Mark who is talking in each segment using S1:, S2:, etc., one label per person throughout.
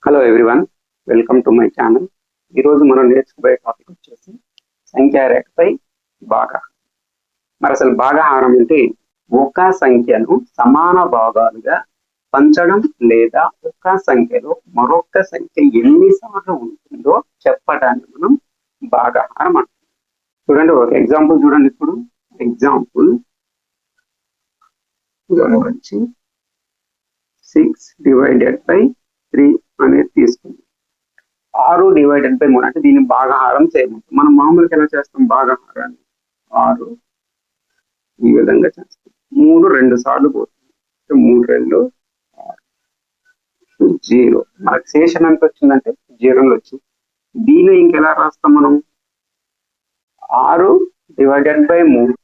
S1: Hello everyone, welcome to my channel. ఈరోజు మనం నేర్చుకోబోయే topic వచ్చేసి సంఖ్యారేఖపై భాగాహారం. మరి అసలు భాగాహారం అంటే ఒక సంఖ్యను సమాన భాగాలుగా పంచడం లేదా ఒక సంఖ్యలో మరొక సంఖ్య ఎన్నిసార్లు ఉంటుందో చెప్పడాన్ని మనం భాగాహారం అంటాం. చూడండి, ఒక ఎగ్జాంపుల్ చూడండి. ఇప్పుడు ఎగ్జాంపుల్ వచ్చి 6/3 అనేది తీసుకుంది. 6/3 అంటే దీన్ని భాగాహారం చేయమంటాం. మనం మామూలుగా ఎలా చేస్తాం భాగాహారాన్ని? 6 ఈ విధంగా చేస్తాం. 3 2 సార్లు పోతుంది. 3 2 6, 0. మనకు శేషం ఎంత వచ్చిందంటే 0 వచ్చింది. దీన్ని ఇంకెలా రాస్తాం మనం? 6/3.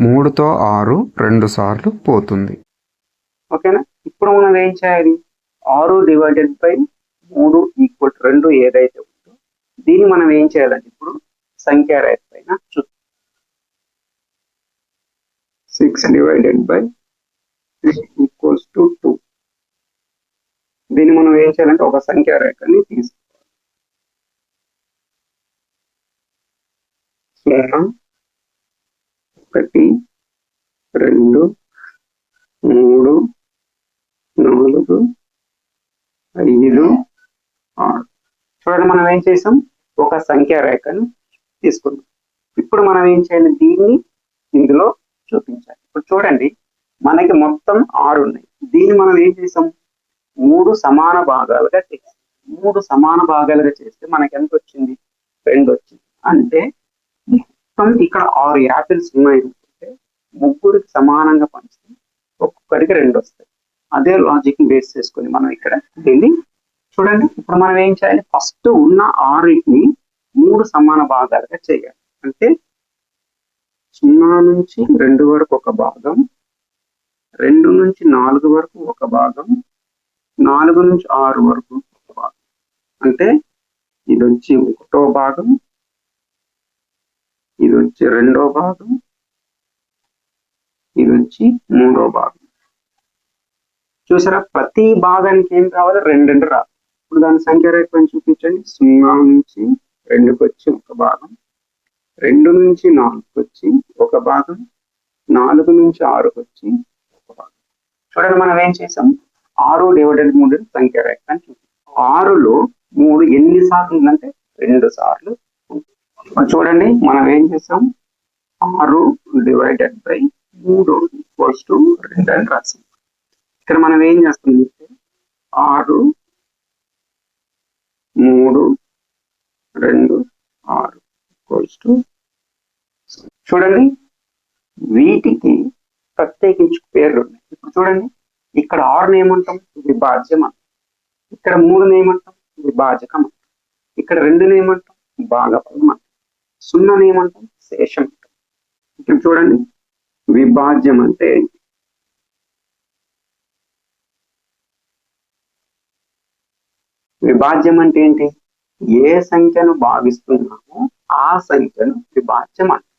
S2: 3తో 6 2 సార్లు పోతుంది.
S1: ఓకేనా? ఇప్పుడు మనం ఏం చేయాలి? 6/3 = 2 ఏదైతే ఉందో దీన్ని మనం ఏం చేయాలంటే ఇప్పుడు సంఖ్యారేఖ పైన 6/3 = 2. దీన్ని మనం ఏం చేయాలంటే ఒక సంఖ్యారేఖని తీసుకోవాలి. 0 1 2 3 4 5 6. చూడండి, మనం ఏం చేసాం? ఒక సంఖ్యారేఖను తీసుకున్నాం. ఇప్పుడు మనం ఏం చేయాలి? దీన్ని ఇందులో చూపించాలి. ఇప్పుడు చూడండి, మనకి మొత్తం 6 ఉన్నాయి. దీన్ని మనం ఏం చేసాం? 3 సమాన భాగాలుగా చేసాం. 3 సమాన భాగాలుగా చేస్తే మనకి ఎంత వచ్చింది? 2 వచ్చింది. అంటే మొత్తం ఇక్కడ 6 యాపిల్స్ ఉన్నాయి అనుకుంటే ముగ్గురికి సమానంగా పంచితే ఒక్కొక్కరికి 2 వస్తాయి. అదే లాజిక్ బేస్ చేసుకొని మనం ఇక్కడ దీన్ని చూడండి. ఇప్పుడు మనం ఏం చేయాలి? ఫస్ట్ ఉన్న 6ని 3 సమాన భాగాలుగా చేయాలి. అంటే 0 నుంచి 2 వరకు ఒక భాగం, 2 నుంచి 4 వరకు ఒక భాగం, 4 నుంచి 6 వరకు ఒక భాగం. అంటే ఇది వచ్చి 1వ భాగం, ఇది వచ్చి 2వ భాగం, ఇది వచ్చి 3వ భాగం. చూసారా? ప్రతి భాగానికి ఏం కావాలి? 2 రావాలి. ఇప్పుడు దాని సంఖ్యారేఖ చూపించండి. 0 నుంచి 2కి వచ్చి ఒక భాగం, 2 నుంచి 4కి వచ్చి ఒక భాగం, 4 నుంచి 6కి వచ్చి ఒక భాగం. చూడండి, మనం ఏం చేసాం? 6/3 సంఖ్యారేఖ అని చూపించాం. 6లో 3 ఎన్నిసార్లు ఉందంటే 2 సార్లు. చూడండి, మనం ఏం చేసాం? 6/3 = 2 అని రాసాం. ఇక్కడ మనం ఏం చేస్తాం? 6 3 2 6 చూడండి, వీటికి ప్రత్యేకించి పేర్లు ఉన్నాయి. ఇప్పుడు చూడండి, ఇక్కడ 6 ఏమంటాం? విభాజ్యం అంటాం. ఇక్కడ 3 ఏమంటాం? విభాజకం అంటాం. ఇక్కడ 2 ఏమంటాం? భాగఫలం అంటాం. 0 ఏమంటాం? శేషం అంటాం. ఇక్కడ చూడండి, విభాజ్యం అంటే విభాజ్యం అంటే ఏంటి? ఏ సంఖ్యను భాగిస్తున్నామో ఆ సంఖ్యను విభాజ్యం అంటాం.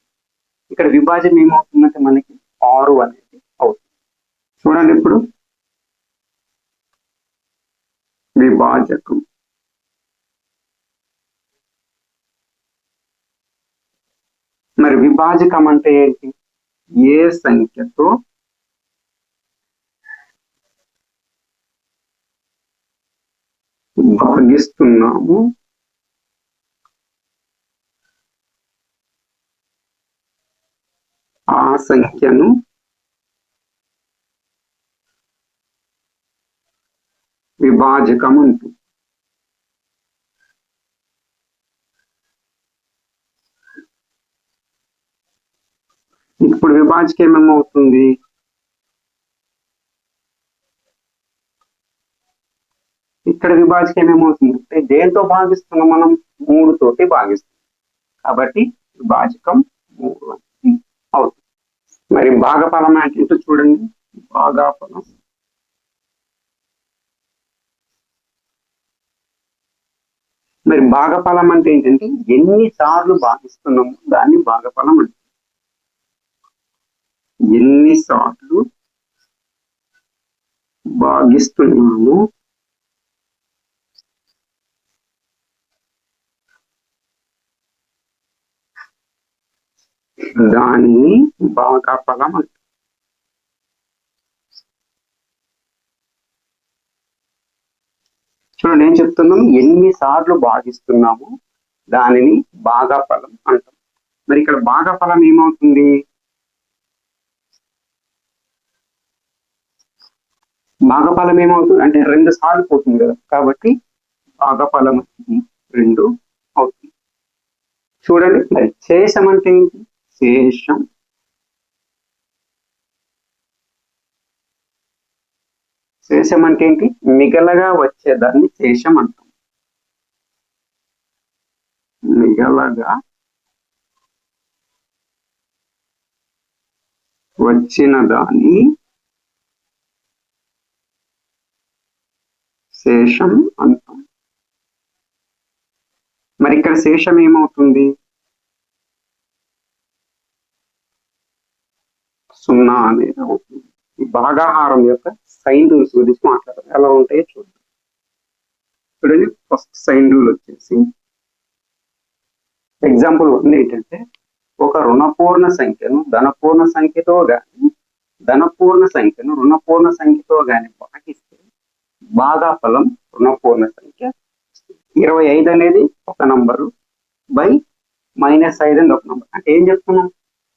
S1: ఇక్కడ విభాజ్యం ఏమవుతుందంటే మనకి 6 అనేది అవుతుంది. చూడండి, ఇప్పుడు విభాజకం. మరి విభాజకం అంటే ఏంటి? ఏ సంఖ్యతో భాగిస్తున్నాము ఆ సంఖ్యను విభాజకం అంటుంది. ఇప్పుడు విభాజకం ఏమవుతుంది? ఇక్కడ విభాజకం ఏమవుతుంది అంటే దేంతో భాగిస్తున్నాం? మనం 3 తోటి భాగిస్తున్నాం. కాబట్టి విభాజకం 3 అనేది అవుతుంది. మరి భాగఫలం అంటే చూడండి, భాగఫలం మరి భాగఫలం అంటే ఏంటంటే ఎన్నిసార్లు భాగిస్తున్నాము దాన్ని భాగఫలం అంటే. ఎన్నిసార్లు భాగిస్తున్నాము దానిని భాగఫలం అంటాం. చూడండి ఏం చెప్తున్నాము, ఎన్నిసార్లు భాగిస్తున్నాము దానిని భాగఫలం అంటాం. మరి ఇక్కడ భాగఫలం ఏమవుతుంది, భాగఫలం ఏమవుతుంది అంటే 2 సార్లు పోతుంది కదా, కాబట్టి భాగఫలం అనేది 2 అవుతుంది. చూడండి మరి శేషం అంటే ఏంటి, శేషం శేషం అంటే ఏంటి, మిగలగా వచ్చేదాన్ని శేషం అంటాం. మిగలగా వచ్చిన దాన్ని శేషం అంటాం. మరి ఇక్కడ శేషం ఏమవుతుంది, 0 అనేది అవుతుంది. ఈ భాగాహారం యొక్క సైన్ రూల్స్ గురించి మాట్లాడాలి, ఎలా ఉంటాయో చూద్దాం. చూడండి ఫస్ట్ సైన్ రూల్ వచ్చేసి ఎగ్జాంపుల్ 1 ఏంటంటే, ఒక రుణపూర్ణ సంఖ్యను ధనపూర్ణ సంఖ్యతో గాని ధనపూర్ణ సంఖ్యను రుణపూర్ణ సంఖ్యతో గాని భాగిస్తే భాగఫలం రుణపూర్ణ సంఖ్య. 25 అనేది ఒక నంబరు బై -5 అనేది ఒక నంబర్. అంటే ఏం చెప్తున్నాం,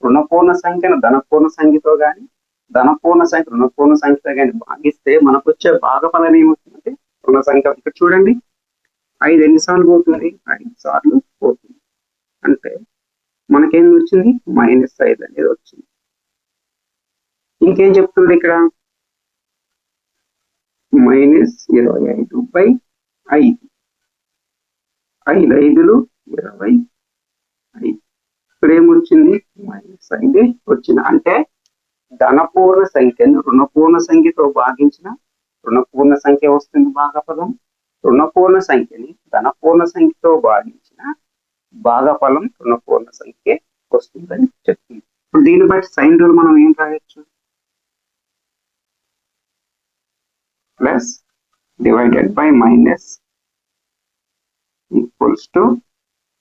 S1: రుణపూర్ణ సంఖ్యను ధనపూర్ణ సంఖ్యతో గాని ధనపూర్ణ సంఖ్య రుణపూర్ణ సంఖ్యతో కానీ భాగిస్తే మనకు వచ్చే భాగఫలం ఏమవుతుందంటే రుణ సంఖ్య. ఇక్కడ చూడండి 5 ఎన్నిసార్లు పోతుంది, 5 సార్లు పోతుంది. అంటే మనకేం వచ్చింది, -5 అనేది వచ్చింది. ఇంకేం చెప్తుంది ఇక్కడ, -25 బై 5, 5 5లు 25. ఇక్కడ ఏమొచ్చింది, -5 వచ్చింది. అంటే ధనపూర్ణ సంఖ్యను రుణపూర్ణ సంఖ్యతో భాగించిన రుణపూర్ణ సంఖ్య వస్తుంది భాగఫలం, రుణపూర్ణ సంఖ్యని ధనపూర్ణ సంఖ్యతో భాగించిన భాగఫలం రుణపూర్ణ సంఖ్య వస్తుందని చెప్తుంది. ఇప్పుడు దీన్ని బట్టి సైన్ రూల్ మనం ఏం రాయొచ్చు, plus divided by minus equals to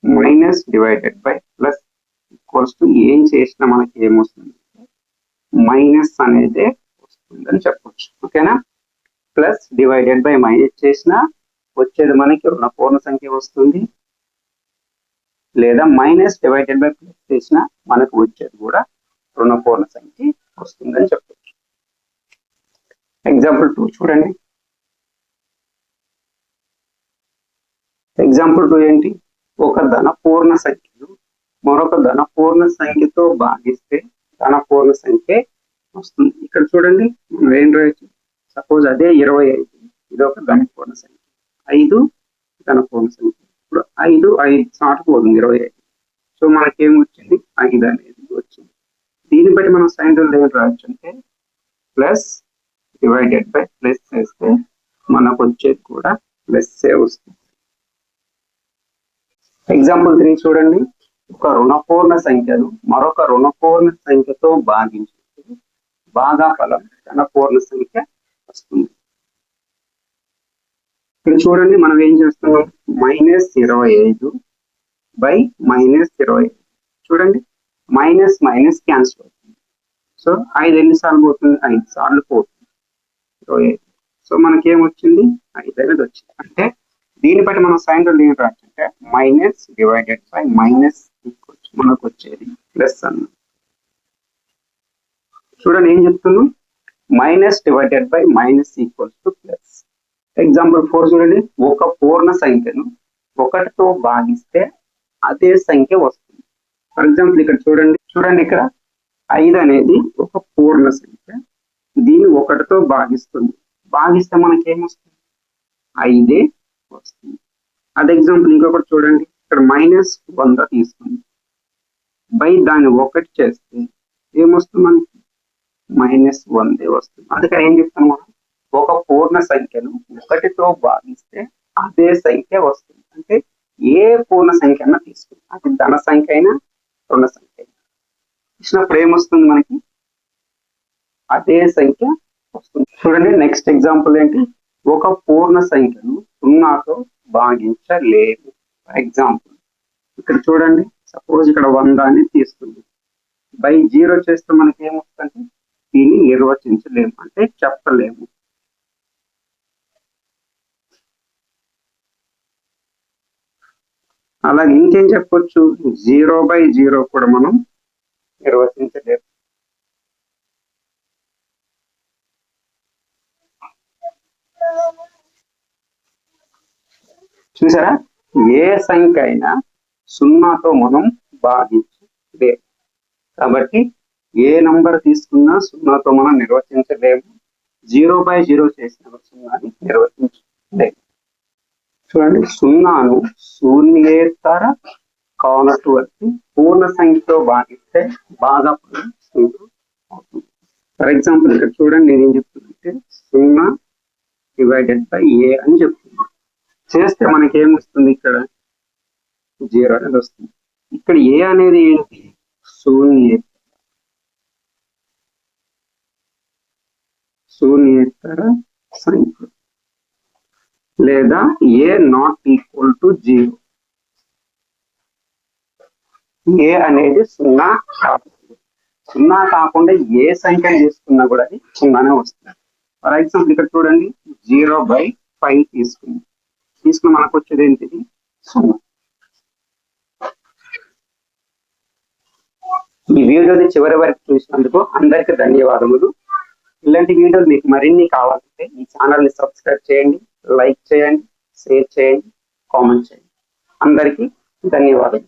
S1: minus divided by plus equals to ఏం చేసినా మనకి ఏమొస్తుంది, మైనస్ అనేది వస్తుందని చెప్పొచ్చు. ఓకేనా, ప్లస్ డివైడెడ్ బై మైనస్ చేసినా వచ్చేది మనకి రుణపూర్ణ సంఖ్య వస్తుంది, లేదా మైనస్ డివైడెడ్ బై ప్లస్ చేసినా మనకు వచ్చేది కూడా రుణపూర్ణ సంఖ్య వస్తుందని చెప్పొచ్చు. ఎగ్జాంపుల్ 2 చూడండి. ఎగ్జాంపుల్ 2 ఏంటి, ఒక ధనపూర్ణ సంఖ్యను మరొక ధనపూర్ణ సంఖ్యతో భాగిస్తే ధనపూర్ణ సంఖ్య వస్తుంది. ఇక్కడ చూడండి మనం ఏం రాయొచ్చు, సపోజ్ అదే 25, ఇది ఒక ధనపూర్ణ సంఖ్య, 5 ధనపూర్ణ సంఖ్య. ఇప్పుడు 5 సార్లు పోతుంది 25. సో మనకేం వచ్చింది, 5 అనేది వచ్చింది. దీన్ని బట్టి మనం సైన్ రూల్ ఏం రాయొచ్చు అంటే ప్లస్ డివైడెడ్ బై ప్లస్ చేస్తే మనకు వచ్చేది కూడా ప్లస్ వస్తుంది. ఎగ్జాంపుల్ 3 చూడండి, ఒక రుణపూర్ణ సంఖ్యను మరొక రుణపూర్ణ సంఖ్యతో భాగించి భాగఫలం ధనపూర్ణ సంఖ్య వస్తుంది. ఇక్కడ చూడండి మనం ఏం చేస్తున్నాం, -25 బై -25. చూడంండి మైనస్ మైనస్ క్యాన్సిల్ అవుతుంది. సో 5 ఎన్నిసార్లు పోతుంది, 5 సార్లు పోతుంది 25. సో మనకేమొచ్చింది, 5 అనేది వచ్చింది. అంటే దీన్ని బట్టి మనం సైన్ రూల్ ఏం రావచ్చు అంటే minus divided by minus equals మనకు వచ్చేది ప్లస్ అన్న. చూడండి ఏం చెప్తున్నాం, minus divided by minus equals to plus. Example 4 చూడండి, ఒక పూర్ణ సంఖ్యను 1తో భాగిస్తే అదే సంఖ్య వస్తుంది. ఫర్ ఎగ్జాంపుల్ ఇక్కడ చూడండి ఇక్కడ 5 అనేది ఒక పూర్ణ సంఖ్య, దీన్ని 1తో భాగిస్తుంది. భాగిస్తే మనకి ఏమొస్తుంది, 5 వస్తుంది. అదే ఎగ్జాంపుల్ ఇంకొకటి చూడండి, ఇక్కడ -100 తీసుకుంది, బై దాన్ని 1 చేస్తే ఏమొస్తుంది మనకి, -100 వస్తుంది. అందుకని ఏం చెప్తాం మనం, ఒక పూర్ణ సంఖ్యను 1తో భాగిస్తే అదే సంఖ్య వస్తుంది. అంటే ఏ పూర్ణ సంఖ్య అన్నా తీసుకుంది, అది ధన సంఖ్య అయినా రుణ సంఖ్య అయినా ఇచ్చినప్పుడు ఏమొస్తుంది మనకి, అదే సంఖ్య వస్తుంది. చూడండి నెక్స్ట్ ఎగ్జాంపుల్ ఏంటి, ఒక పూర్ణ సంఖ్యను 0తో భాగించలేము. ఫర్ ఎగ్జాంపుల్ ఇక్కడ చూడండి, సపోజ్ ఇక్కడ 100 అని తీసుకుంది, బై 0 చేస్తే మనకి ఏమొస్తుందంటే దీన్ని నిర్వచించలేము, అంటే చెప్పలేము. అలాగే ఇంకేం చెప్పొచ్చు, 0/0 కూడా మనం నిర్వచించలేము. చూసారా, ఏ సంఖ్య అయినా 0తో మనం భాగించలేము. కాబట్టి ఏ నంబర్ తీసుకున్నా 0తో మనం నిర్వచించలేము. 0/0 చేసిన 0ని నిర్వచించలేము. చూడండి, 0ను శూన్యేతర కానటువంటి పూర్ణ సంఖ్యతో భాగిస్తే భాగఫలం 0 అవుతుంది. ఫర్ ఎగ్జాంపుల్ ఇక్కడ చూడండి, నేను ఏం చెప్తుందంటే 0 డివైడెడ్ బై ఏ అని చెప్తుంది. చేస్తే మనకి ఏం వస్తుంది, ఇక్కడ 0 అనేది వస్తుంది. ఇక్కడ ఏ అనేది ఏంటి, శూన్యేతర సంఖ్య, లేదా ఏ నాట్ ఈక్వల్ టు 0. ఏ అనేది 0 కాకుండా, 0 కాకుండా ఏ సంఖ్య తీసుకున్నా కూడా అది 0నే వస్తుంది. ఫర్ ఎగ్జాంపుల్ ఇక్కడ చూడండి, 0/5 తీసుకుని మనకు వచ్చేది ఏంటిది, 0. ఈ వీడియోని చివరి వరకు చూసినందుకు అందరికీ ధన్యవాదములు. ఇలాంటి వీడియోలు మీకు మరిన్ని కావాలంటే ఈ ఛానల్ని సబ్స్క్రైబ్ చేయండి, లైక్ చేయండి, షేర్ చేయండి, కామెంట్ చేయండి. అందరికీ ధన్యవాదాలు.